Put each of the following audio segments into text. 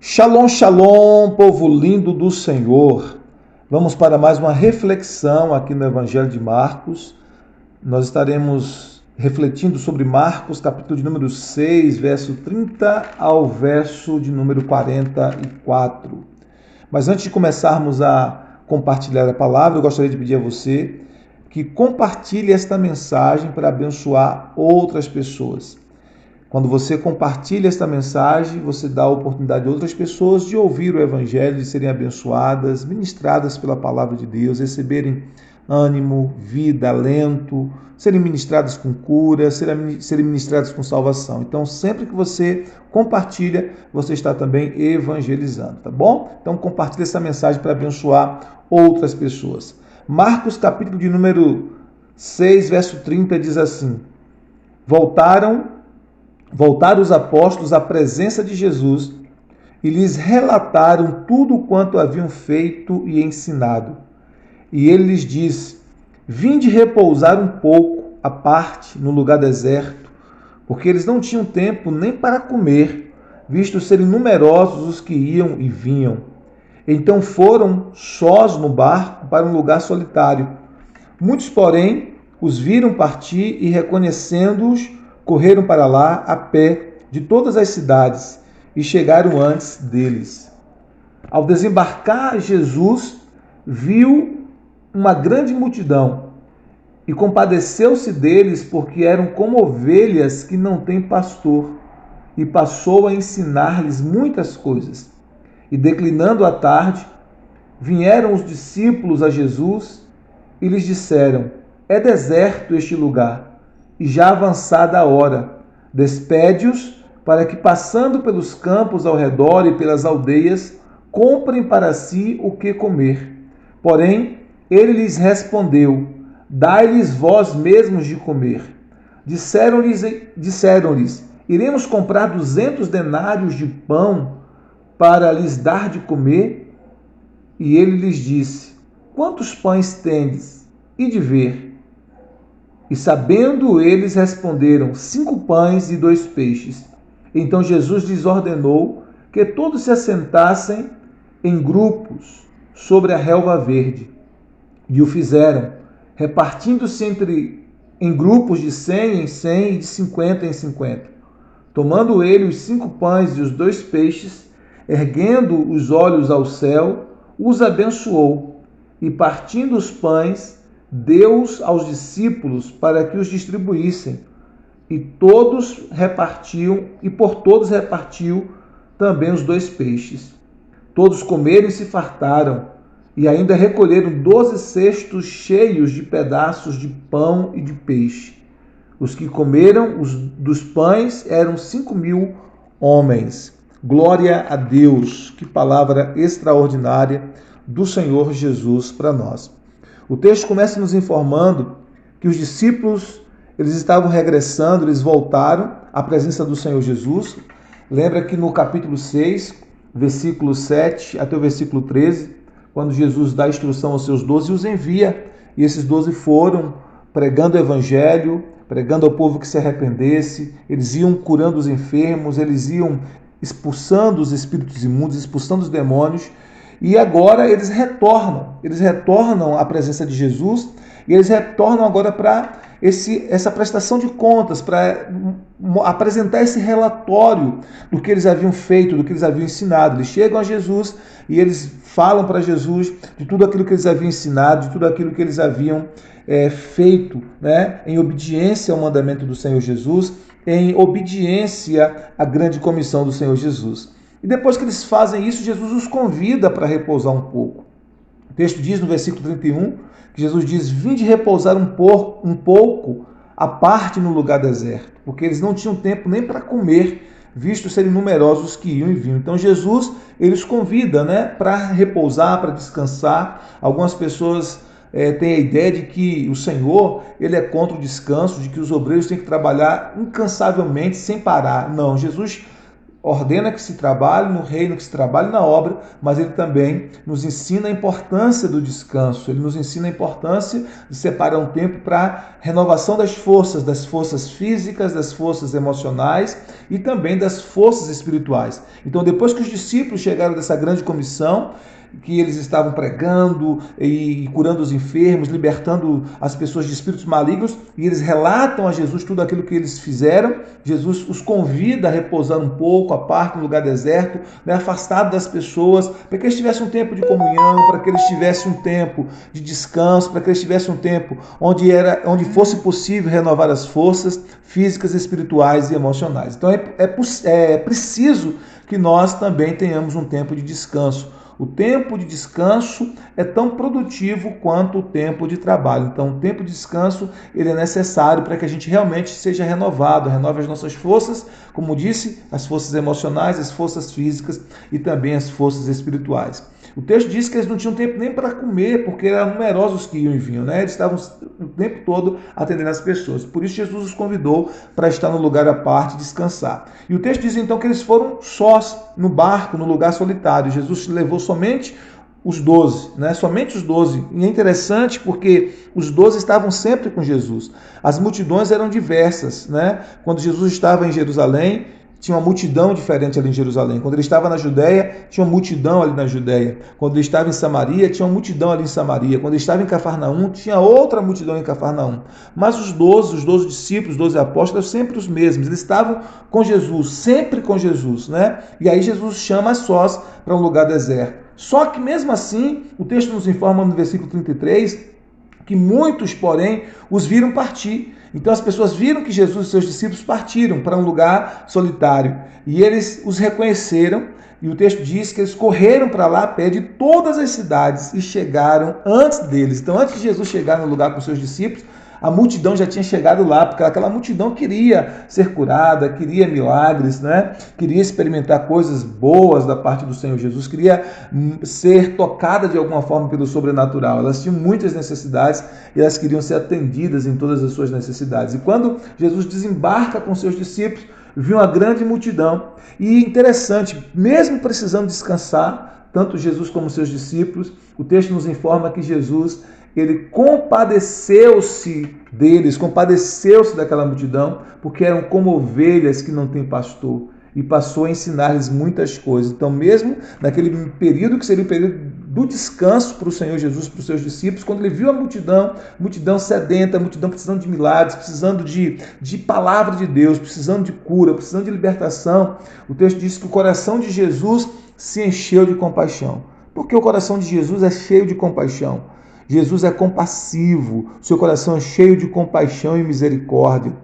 Shalom, shalom, povo lindo do Senhor. Vamos para mais uma reflexão aqui no Evangelho de Marcos. Nós estaremos refletindo sobre Marcos, capítulo de número 6, verso 30 ao verso de número 44. Mas antes de começarmos a compartilhar a palavra, eu gostaria de pedir a você que compartilhe esta mensagem para abençoar outras pessoas. Quando você compartilha esta mensagem, você dá a oportunidade a outras pessoas de ouvir o Evangelho, de serem abençoadas, ministradas pela palavra de Deus, receberem ânimo, vida, alento, serem ministradas com cura, serem ministradas com salvação. Então, sempre que você compartilha, você está também evangelizando, tá bom? Então, compartilhe essa mensagem para abençoar outras pessoas. Marcos, capítulo de número 6, verso 30, diz assim: Voltaram os apóstolos à presença de Jesus e lhes relataram tudo quanto haviam feito e ensinado. E ele lhes disse: Vinde repousar um pouco à parte no lugar deserto, porque eles não tinham tempo nem para comer, visto serem numerosos os que iam e vinham. Então foram sós no barco para um lugar solitário. Muitos, porém, os viram partir e, reconhecendo-os, correram para lá a pé de todas as cidades e chegaram antes deles. Ao desembarcar, Jesus viu uma grande multidão e compadeceu-se deles, porque eram como ovelhas que não têm pastor, e passou a ensinar-lhes muitas coisas. E declinando a tarde, vieram os discípulos a Jesus e lhes disseram: É deserto este lugar, e já avançada a hora. Despede-os, para que, passando pelos campos ao redor e pelas aldeias, comprem para si o que comer. Porém, ele lhes respondeu: Dai-lhes vós mesmos de comer. Disseram-lhes: Iremos comprar 200 denários de pão para lhes dar de comer? E ele lhes disse: Quantos pães tendes? E de ver. E sabendo eles, responderam: 5 pães e 2 peixes. Então Jesus lhes ordenou que todos se assentassem em grupos sobre a relva verde. E o fizeram, repartindo-se em grupos de 100 em 100 e de 50 em 50. Tomando ele os 5 pães e os 2 peixes, erguendo os olhos ao céu, os abençoou, e partindo os pães, deu-os aos discípulos para que os distribuíssem, e por todos repartiu também os 2 peixes. Todos comeram e se fartaram, e ainda recolheram 12 cestos cheios de pedaços de pão e de peixe. Os que comeram dos pães eram 5.000 homens. Glória a Deus! Que palavra extraordinária do Senhor Jesus para nós. O texto começa nos informando que os discípulos, eles estavam regressando, eles voltaram à presença do Senhor Jesus. Lembra que no capítulo 6, versículo 7 até o versículo 13, quando Jesus dá instrução aos seus 12 e os envia, e esses 12 foram pregando o evangelho, pregando ao povo que se arrependesse, eles iam curando os enfermos, eles iam expulsando os espíritos imundos, expulsando os demônios. E agora eles retornam à presença de Jesus, e eles retornam agora para essa prestação de contas, para apresentar esse relatório do que eles haviam feito, do que eles haviam ensinado. Eles chegam a Jesus e eles falam para Jesus de tudo aquilo que eles haviam ensinado, de tudo aquilo que eles haviam feito, né, em obediência ao mandamento do Senhor Jesus, em obediência à grande comissão do Senhor Jesus. E depois que eles fazem isso, Jesus os convida para repousar um pouco. O texto diz no versículo 31 que Jesus diz: Vinde repousar um pouco à parte no lugar deserto, porque eles não tinham tempo nem para comer, visto serem numerosos que iam e vinham. Então Jesus, ele os convida, né, para repousar, para descansar. Algumas pessoas têm a ideia de que o Senhor, ele é contra o descanso, de que os obreiros têm que trabalhar incansavelmente, sem parar. Não, Jesus ordena que se trabalhe no reino, que se trabalhe na obra, mas ele também nos ensina a importância do descanso, ele nos ensina a importância de separar um tempo para renovação das forças físicas, das forças emocionais e também das forças espirituais. Então, depois que os discípulos chegaram dessa grande comissão, que eles estavam pregando e curando os enfermos, libertando as pessoas de espíritos malignos, e eles relatam a Jesus tudo aquilo que eles fizeram. Jesus os convida a repousar um pouco, à parte, no lugar deserto, né, afastado das pessoas, para que eles tivessem um tempo de comunhão, para que eles tivessem um tempo de descanso, para que eles tivessem um tempo onde fosse possível renovar as forças físicas, espirituais e emocionais. Então é preciso que nós também tenhamos um tempo de descanso. O tempo de descanso é tão produtivo quanto o tempo de trabalho. Então, o tempo de descanso ele é necessário para que a gente realmente seja renovado, renove as nossas forças, como disse, as forças emocionais, as forças físicas e também as forças espirituais. O texto diz que eles não tinham tempo nem para comer, porque eram numerosos que iam e vinham, né? Eles estavam o tempo todo atendendo as pessoas. Por isso, Jesus os convidou para estar no lugar à parte e descansar. E o texto diz então que eles foram sós, no barco, no lugar solitário. Jesus levou somente os 12, né? Somente os 12. E é interessante porque os 12 estavam sempre com Jesus. As multidões eram diversas, né? Quando Jesus estava em Jerusalém, tinha uma multidão diferente ali em Jerusalém. Quando ele estava na Judéia, tinha uma multidão ali na Judéia. Quando ele estava em Samaria, tinha uma multidão ali em Samaria. Quando ele estava em Cafarnaum, tinha outra multidão em Cafarnaum. Mas os 12 discípulos, os 12 apóstolos, eram sempre os mesmos. Eles estavam com Jesus, sempre com Jesus, né? E aí Jesus chama a sós para um lugar deserto. Só que mesmo assim, o texto nos informa no versículo 33 que muitos, porém, os viram partir. Então as pessoas viram que Jesus e seus discípulos partiram para um lugar solitário e eles os reconheceram, e o texto diz que eles correram para lá a pé de todas as cidades e chegaram antes deles. Então, antes de Jesus chegar no lugar com seus discípulos, a multidão já tinha chegado lá, porque aquela multidão queria ser curada, queria milagres, né? Queria experimentar coisas boas da parte do Senhor Jesus, queria ser tocada de alguma forma pelo sobrenatural. Elas tinham muitas necessidades e elas queriam ser atendidas em todas as suas necessidades. E quando Jesus desembarca com seus discípulos, viu uma grande multidão. E interessante, mesmo precisando descansar, tanto Jesus como seus discípulos, o texto nos informa que Jesus ele compadeceu-se deles, compadeceu-se daquela multidão, porque eram como ovelhas que não têm pastor, e passou a ensinar-lhes muitas coisas. Então, mesmo naquele período que seria o período do descanso para o Senhor Jesus, para os seus discípulos, quando ele viu a multidão sedenta, a multidão precisando de milagres, precisando de palavra de Deus, precisando de cura, precisando de libertação, o texto diz que o coração de Jesus se encheu de compaixão. Porque o coração de Jesus é cheio de compaixão. Jesus é compassivo, seu coração é cheio de compaixão e misericórdia.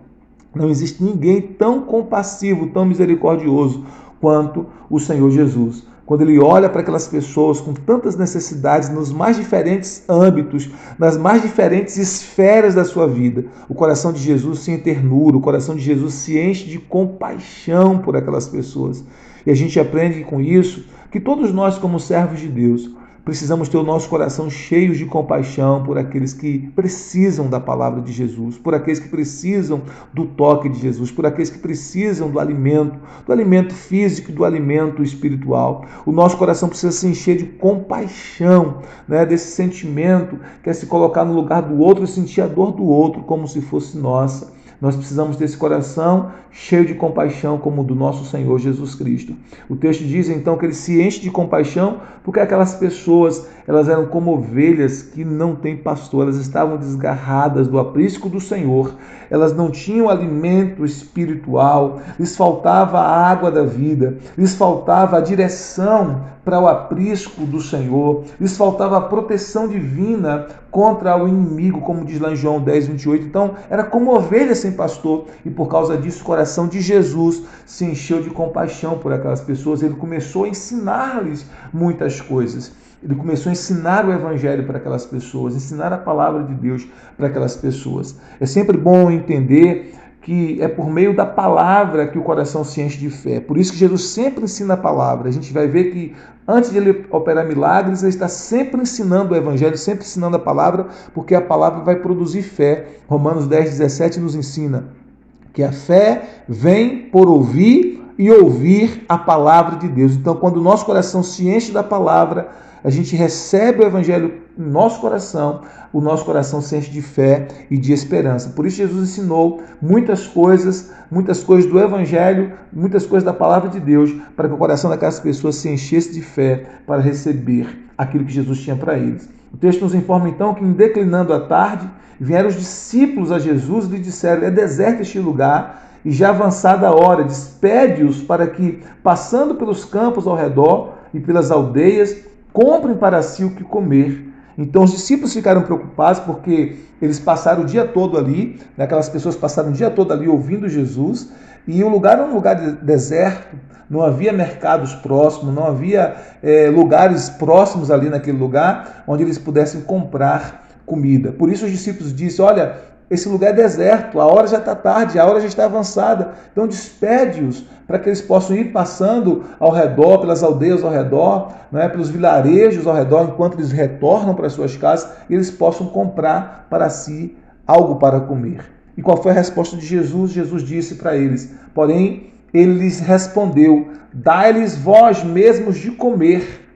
Não existe ninguém tão compassivo, tão misericordioso quanto o Senhor Jesus. Quando ele olha para aquelas pessoas com tantas necessidades nos mais diferentes âmbitos, nas mais diferentes esferas da sua vida, o coração de Jesus se ternura, o coração de Jesus se enche de compaixão por aquelas pessoas. E a gente aprende com isso que todos nós, como servos de Deus, precisamos ter o nosso coração cheio de compaixão por aqueles que precisam da palavra de Jesus, por aqueles que precisam do toque de Jesus, por aqueles que precisam do alimento físico e do alimento espiritual. O nosso coração precisa se encher de compaixão, né, desse sentimento que é se colocar no lugar do outro e sentir a dor do outro como se fosse nossa. Nós precisamos desse coração cheio de compaixão como o do nosso Senhor Jesus Cristo. O texto diz então que ele se enche de compaixão porque aquelas pessoas, elas eram como ovelhas que não têm pastor, elas estavam desgarradas do aprisco do Senhor, elas não tinham alimento espiritual, lhes faltava a água da vida, lhes faltava a direção para o aprisco do Senhor, lhes faltava a proteção divina contra o inimigo, como diz lá em João 10, 28. Então, era como ovelha sem pastor, e por causa disso o coração de Jesus se encheu de compaixão por aquelas pessoas. Ele começou a ensinar-lhes muitas coisas. Ele começou a ensinar o Evangelho para aquelas pessoas, ensinar a palavra de Deus para aquelas pessoas. É sempre bom entender que é por meio da palavra que o coração se enche de fé. Por isso que Jesus sempre ensina a palavra. A gente vai ver que antes de ele operar milagres, ele está sempre ensinando o Evangelho, sempre ensinando a palavra, porque a palavra vai produzir fé. Romanos 10, 17 nos ensina que a fé vem por ouvir e ouvir a palavra de Deus. Então, quando o nosso coração se enche da palavra, a gente recebe o evangelho no nosso coração, o nosso coração se enche de fé e de esperança. Por isso Jesus ensinou muitas coisas do evangelho, muitas coisas da palavra de Deus, para que o coração daquelas pessoas se enchesse de fé para receber aquilo que Jesus tinha para eles. O texto nos informa então que, em declinando a tarde, vieram os discípulos a Jesus e lhe disseram: é deserto este lugar, e já avançada a hora, despede-os para que, passando pelos campos ao redor e pelas aldeias, comprem para si o que comer. Então os discípulos ficaram preocupados porque eles passaram o dia todo ali, aquelas pessoas passaram o dia todo ali ouvindo Jesus, e o lugar era um lugar deserto, não havia mercados próximos, não havia lugares próximos ali naquele lugar onde eles pudessem comprar comida. Por isso os discípulos disseram: olha, esse lugar é deserto, a hora já está tarde, a hora já está avançada, então despede-os para que eles possam ir passando ao redor, pelas aldeias ao redor, pelos vilarejos ao redor, enquanto eles retornam para suas casas, e eles possam comprar para si algo para comer. E qual foi a resposta de Jesus? Jesus disse para eles, porém, ele lhes respondeu: dai-lhes vós mesmos de comer.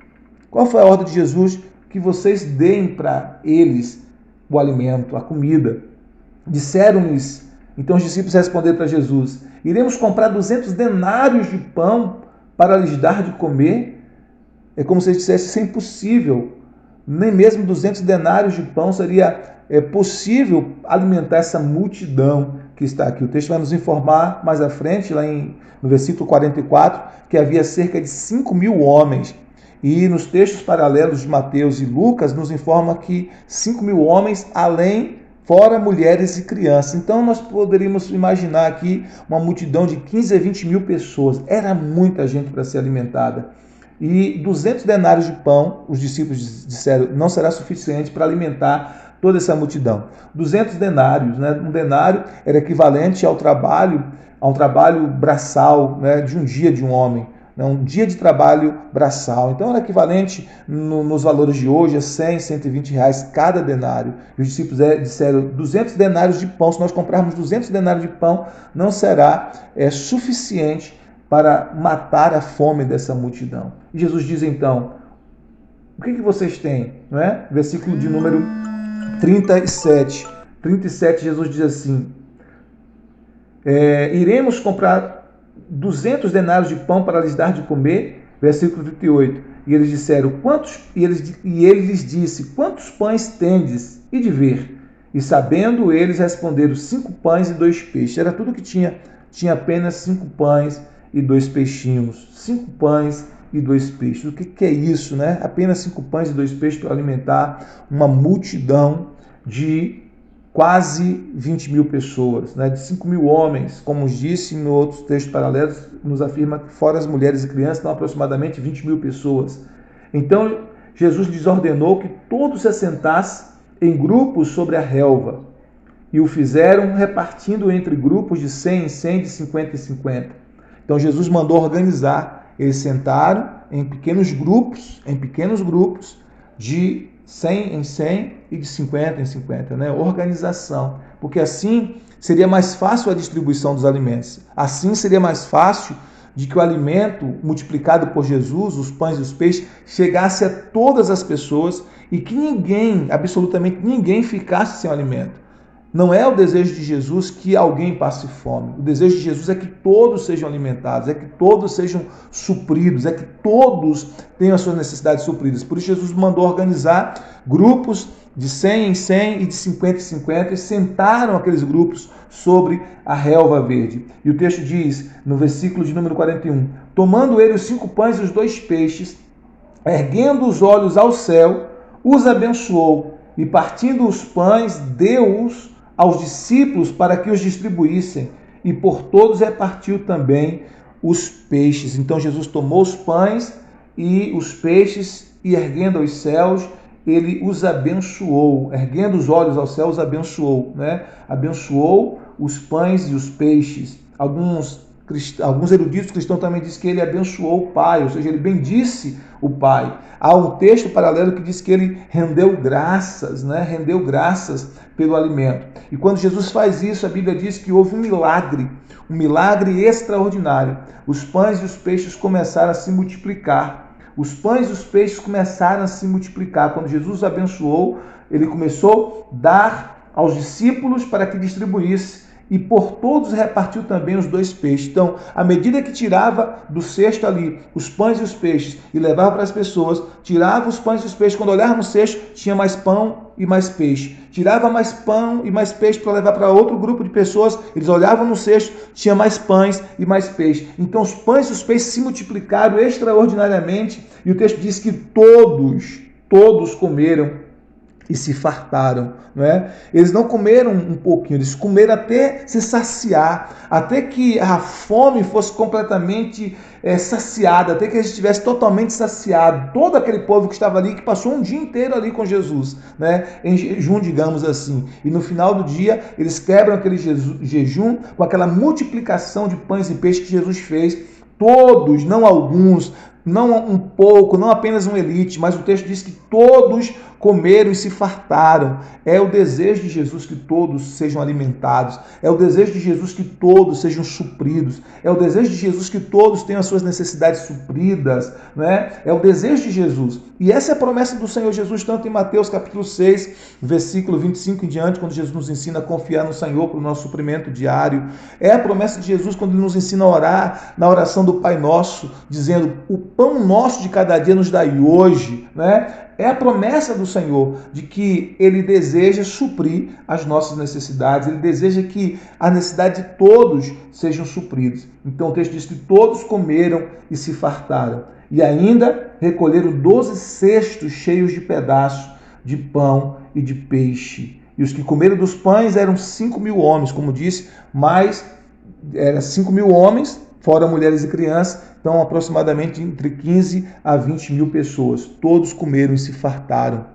Qual foi a ordem de Jesus? Que vocês deem para eles o alimento, a comida. Disseram-lhes, então os discípulos responderam para Jesus: iremos comprar 200 denários de pão para lhes dar de comer? É como se eles dissessem: isso é impossível. Nem mesmo 200 denários de pão seria possível alimentar essa multidão que está aqui. O texto vai nos informar mais à frente, lá no versículo 44, que havia cerca de 5.000 homens. E nos textos paralelos de Mateus e Lucas, nos informa que 5.000 homens, fora mulheres e crianças. Então nós poderíamos imaginar aqui uma multidão de 15 a 20 mil pessoas. Era muita gente para ser alimentada. E 200 denários de pão, os discípulos disseram, não será suficiente para alimentar toda essa multidão. 200 denários, um denário era equivalente a um trabalho braçal, de um dia de um homem. Um dia de trabalho braçal. Então era equivalente nos valores de hoje a 100, 120 reais cada denário. E os discípulos disseram: 200 denários de pão, se nós comprarmos 200 denários de pão, não será suficiente para matar a fome dessa multidão. E Jesus diz então: o que vocês têm? Versículo de número 37. 37, Jesus diz assim: iremos comprar 200 denários de pão para lhes dar de comer. Versículo 38. E eles disseram: e ele lhes disse: quantos pães tendes? E de ver. E sabendo eles, responderam: 5 pães e 2 peixes. Era tudo que tinha. Tinha apenas 5 pães e 2 peixinhos. 5 pães e 2 peixes. O que é isso, Apenas 5 pães e 2 peixes para alimentar uma multidão de quase 20 mil pessoas, de 5.000 homens, como disse em outros textos paralelos, nos afirma que fora as mulheres e crianças, estão aproximadamente 20 mil pessoas. Então, Jesus lhes ordenou que todos se assentassem em grupos sobre a relva, e o fizeram repartindo entre grupos de 100 em 100, de 50 em 50. Então, Jesus mandou organizar, eles sentaram em pequenos grupos, de 100 em 100 e de 50 em 50, Organização, porque assim seria mais fácil a distribuição dos alimentos. Assim seria mais fácil de que o alimento multiplicado por Jesus, os pães e os peixes, chegasse a todas as pessoas e que ninguém, absolutamente ninguém, ficasse sem alimento. Não é o desejo de Jesus que alguém passe fome. O desejo de Jesus é que todos sejam alimentados, é que todos sejam supridos, é que todos tenham as suas necessidades supridas. Por isso Jesus mandou organizar grupos de 100 em 100 e de 50 em 50 e sentaram aqueles grupos sobre a relva verde. E o texto diz, no versículo de número 41, tomando ele os 5 pães e os 2 peixes, erguendo os olhos ao céu, os abençoou e partindo os pães, deu-os aos discípulos para que os distribuíssem, e por todos repartiu também os peixes. Então Jesus tomou os pães e os peixes e erguendo aos céus, ele os abençoou, erguendo os olhos aos céus, os abençoou, Abençoou os pães e os peixes. Alguns alguns eruditos cristãos também dizem que ele abençoou o Pai, ou seja, ele bendisse o Pai. Há um texto paralelo que diz que ele rendeu graças, né? Rendeu graças pelo alimento. E quando Jesus faz isso, a Bíblia diz que houve um milagre extraordinário. Os pães e os peixes começaram a se multiplicar. Os pães e os peixes começaram a se multiplicar. Quando Jesus abençoou, ele começou a dar aos discípulos para que distribuísse, e por todos repartiu também os 2 peixes. Então, à medida que tirava do cesto ali os pães e os peixes e levava para as pessoas, tirava os pães e os peixes, quando olhava no cesto, tinha mais pão e mais peixe. Tirava mais pão e mais peixe para levar para outro grupo de pessoas, eles olhavam no cesto, tinha mais pães e mais peixe. Então, os pães e os peixes se multiplicaram extraordinariamente, e o texto diz que todos comeram e se fartaram, não é? Eles não comeram um pouquinho, eles comeram até se saciar, até que a fome fosse completamente saciada, até que eles estivessem totalmente saciados. Todo aquele povo que estava ali, que passou um dia inteiro ali com Jesus, né? Em jejum, digamos assim. E no final do dia, eles quebram aquele jejum com aquela multiplicação de pães e peixes que Jesus fez. Todos, não alguns, não um pouco, não apenas um elite, mas o texto diz que todos comeram e se fartaram. É o desejo de Jesus que todos sejam alimentados. É o desejo de Jesus que todos sejam supridos. É o desejo de Jesus que todos tenham as suas necessidades supridas, né? É o desejo de Jesus. E essa é a promessa do Senhor Jesus, tanto em Mateus capítulo 6, versículo 25 em diante, quando Jesus nos ensina a confiar no Senhor para o nosso suprimento diário. É a promessa de Jesus quando Ele nos ensina a orar na oração do Pai Nosso, dizendo: o pão nosso de cada dia nos dai hoje, né? É a promessa do Senhor de que Ele deseja suprir as nossas necessidades, Ele deseja que a necessidade de todos sejam supridos. Então o texto diz que todos comeram e se fartaram, e ainda recolheram 12 cestos cheios de pedaços de pão e de peixe. E os que comeram dos pães eram 5.000 homens, como disse, mas eram 5.000 homens, fora mulheres e crianças, então aproximadamente entre 15 a 20 mil pessoas. Todos comeram e se fartaram.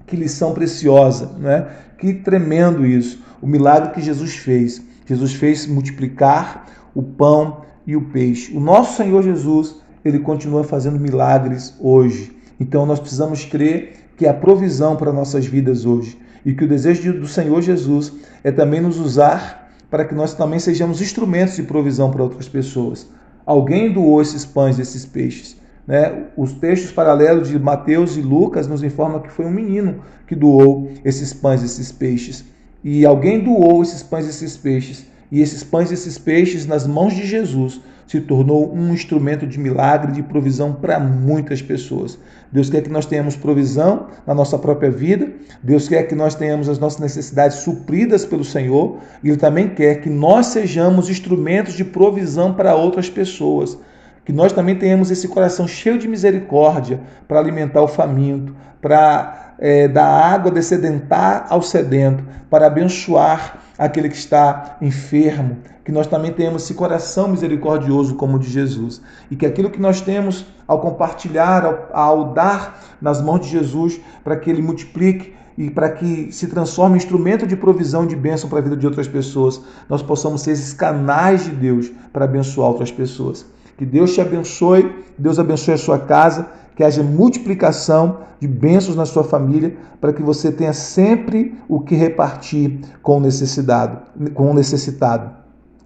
Que lição preciosa, né? Que tremendo isso. O milagre que Jesus fez. Jesus fez multiplicar o pão e o peixe. O nosso Senhor Jesus, Ele continua fazendo milagres hoje. Então nós precisamos crer que há provisão para nossas vidas hoje. E que o desejo do Senhor Jesus é também nos usar para que nós também sejamos instrumentos de provisão para outras pessoas. Alguém doou esses pães, esses peixes, né? Os textos paralelos de Mateus e Lucas nos informam que foi um menino que doou esses pães, esses peixes. E alguém doou esses pães, esses peixes. E esses pães, esses peixes, nas mãos de Jesus, se tornou um instrumento de milagre, de provisão para muitas pessoas. Deus quer que nós tenhamos provisão na nossa própria vida. Deus quer que nós tenhamos as nossas necessidades supridas pelo Senhor. E Ele também quer que nós sejamos instrumentos de provisão para outras pessoas. Que nós também tenhamos esse coração cheio de misericórdia para alimentar o faminto, para dar água descedentar ao sedento, para abençoar aquele que está enfermo. Que nós também tenhamos esse coração misericordioso como o de Jesus. E que aquilo que nós temos ao compartilhar, ao dar nas mãos de Jesus, para que Ele multiplique e para que se transforme em instrumento de provisão, de bênção para a vida de outras pessoas, nós possamos ser esses canais de Deus para abençoar outras pessoas. Que Deus te abençoe, Deus abençoe a sua casa, que haja multiplicação de bênçãos na sua família, para que você tenha sempre o que repartir com o necessitado.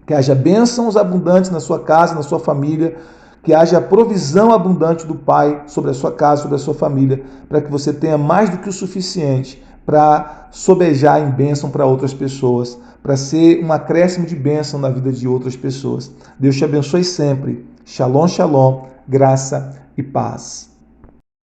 Que haja bênçãos abundantes na sua casa, na sua família, que haja provisão abundante do Pai sobre a sua casa, sobre a sua família, para que você tenha mais do que o suficiente para sobejar em bênção para outras pessoas, para ser um acréscimo de bênção na vida de outras pessoas. Deus te abençoe sempre. Shalom, shalom, graça e paz.